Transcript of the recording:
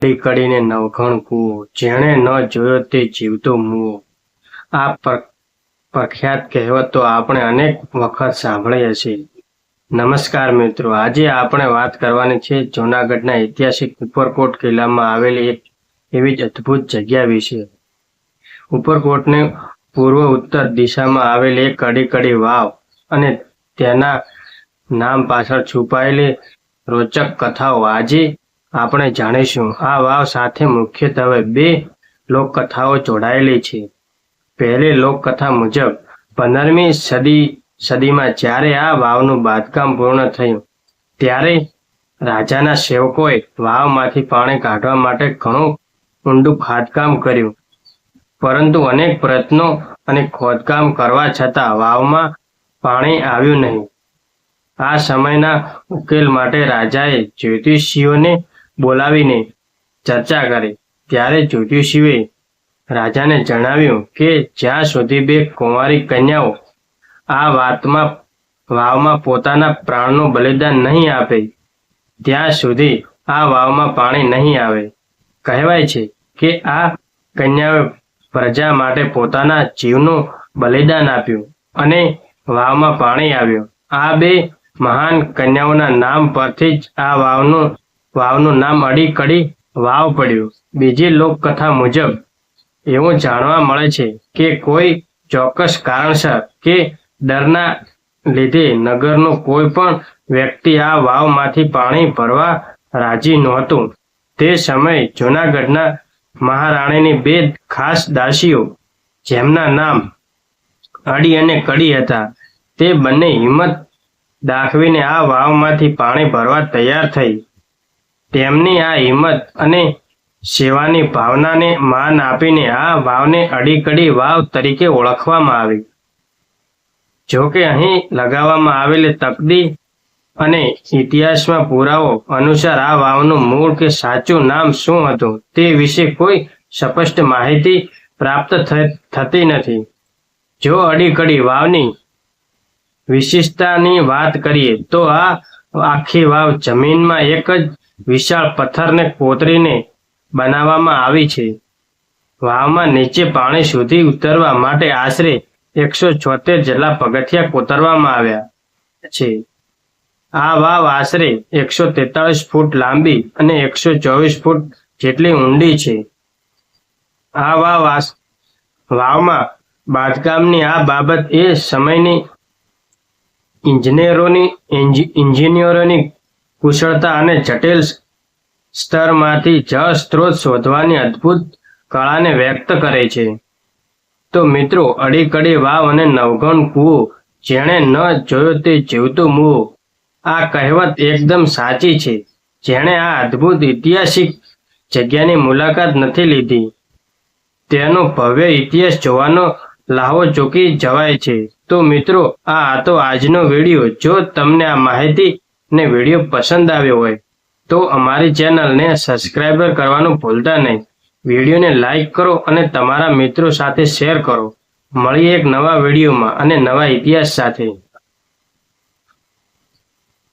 કડીને નવઘણ કૂવો, જેણે ન જોયો તે જીવતો મૂવો. આ પ્રખ્યાત કહેવત તો આપણે અનેક વખત સાંભળી હશે. નમસ્કાર મિત્રો, આજે આપણે વાત કરવાની છે જૂનાગઢના ઐતિહાસિક ઉપરકોટ કિલ્લામાં આવેલી એક એવી જ અદ્ભુત જગ્યા વિશે. ઉપરકોટને પૂર્વ ઉત્તર દિશામાં આવેલી એક કડી વાવ અને તેના નામ પાછળ છુપાયેલી રોચક કથાઓ આજે આપણે જાણીશું. આ વાવ સાથે મુખ્યત્વે બે લોકકથાઓ જોડાયેલી છે. પહેલી લોકકથા મુજબ 15મી સદીમાં જ્યારે આ વાવનું બાંધકામ પૂર્ણ થયું ત્યારે રાજાના સેવકોએ વાવમાંથી પાણી કાઢવા માટે ઘણું ઊંડું ખાદકામ કર્યું, પરંતુ અનેક પ્રયત્નો અને ખોદકામ કરવા છતાં વાવમાં પાણી આવ્યું નહીં. આ સમયના ઉકેલ માટે રાજાએ જ્યોતિષીઓને બોલાવીને ચર્ચા કરી. ત્યારે જ્યોતિષીઓએ રાજાને જણાવ્યું કે જ્યાં સુધી બે કુંવારી કન્યાઓ આ વાવમાં પોતાના પ્રાણનું બલિદાન નહીં આપે ત્યાં સુધી આ વાવમાં પાણી નહીં આવે. કહેવાય છે કે આ કન્યાઓએ પ્રજા માટે પોતાના જીવનું બલિદાન આપ્યું અને વાવમાં પાણી આવ્યું. આ બે મહાન કન્યાઓના નામ પરથી જ આ વાવનું નામ અડીકડી વાવ પડ્યું. બીજી લોકકથા મુજબ એવું જાણવા મળે છે કે કોઈ ચોક્કસ કારણસર કે ડરના લીધે નગરનું કોઈ પણ વ્યક્તિ આ વાવમાંથી પાણી ભરવા રાજી નહોતું. તે સમયે જૂનાગઢના મહારાણીની બે ખાસ દાસીઓ, જેમના નામ અડી અને કડી હતા, તે બંને હિંમત દાખવીને આ વાવમાંથી પાણી ભરવા તૈયાર થઈ. તેમની આ હિંમત અને સેવાની ભાવનાને માન આપીને આ વાવને અડીકડી વાવ તરીકે ઓળખવામાં આવી. જોકે અહીં લગાવવામાં આવેલી તકદી અને ઇતિહાસમાં પુરાવો અનુસાર આ વાવનું મૂળ કે સાચું નામ શું હતું તે વિશે કોઈ સ્પષ્ટ માહિતી પ્રાપ્ત થતી નથી. જો અડીકડી વાવની વિશિષ્ટતાની વાત કરીએ તો આ આખી વાવ જમીનમાં એક જ વિશાળ પથ્થરને કોતરીને બનાવવામાં આવી છે. વાવમાં નીચે પાણી સુધી ઉતરવા માટે આશરે 176 જેટલા પગથિયા કોતરવામાં આવ્યા છે. આ વાવ આશરે 143 ફૂટ લાંબી અને 124 ફૂટ જેટલી ઊંડી છે. આ વાવમાં બાંધકામની આ બાબત એ સમયની ઇન્જિનિયરોની કુશળતા અને જટિલ સ્તરમાંથી જળ સ્ત્રોત શોધવાની અદ્ભુત કળાને વ્યક્ત કરે છે. તો મિત્રો, અડીકડી વાવ અને નવઘણ કૂવો, જેણે ન જોયો તે જીવતો મૂવો. આ કહેવત એકદમ સાચી છે. જેણે આ અદ્ભુત ઐતિહાસિક જગ્યાની મુલાકાત નથી લીધી તેનો ભવ્ય ઇતિહાસ જોવાનો લાહવો ચૂકી જવાય છે. તો મિત્રો, આ હતો આજનો વિડીયો. જો તમને આ માહિતી ને વિડીયો પસંદ આવ્યો હોય તો અમારી ચેનલને સબસ્ક્રાઇબ કરવાનું ભૂલતા નહીં. વિડીયોને લાઇક કરો અને તમારા મિત્રો સાથે શેર કરો. મળીએ એક નવા વિડીયોમાં અને નવા ઇતિહાસ સાથે.